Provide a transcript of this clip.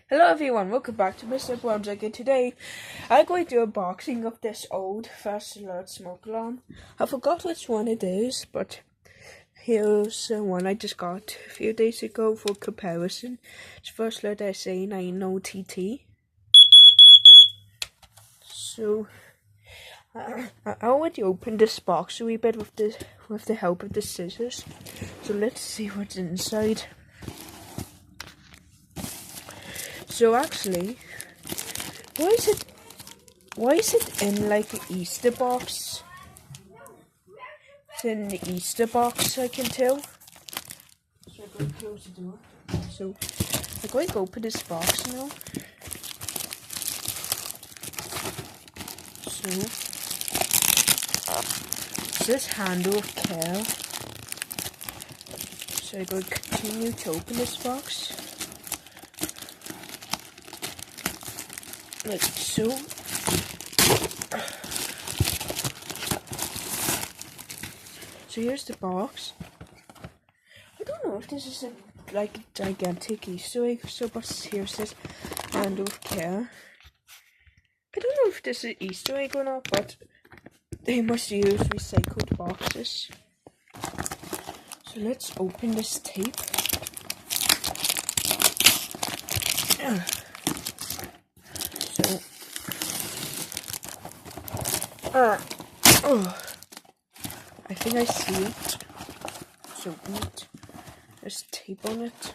Hello everyone, welcome back to Mr. Project, and today I'm going to do a unboxing of this old First Alert smoke alarm. I forgot which one it is, but here's one I just got a few days ago for comparison. It's First Alert SA76CEN. So I already opened this box a wee bit with the help of the scissors. So let's see what's inside. So actually, why is it in like an Easter box? It's in the Easter box, I can tell. So I'm going to close the door. So I'm going to open this box now. So it says handle of care. So I'm going to continue to open this box. Like so. So here's the box. I don't know if this is a gigantic Easter egg, but here it says handle of care. I don't know if this is Easter egg or not, but they must use recycled boxes. So let's open this tape. I think I see it. Let's open it. There's tape on it.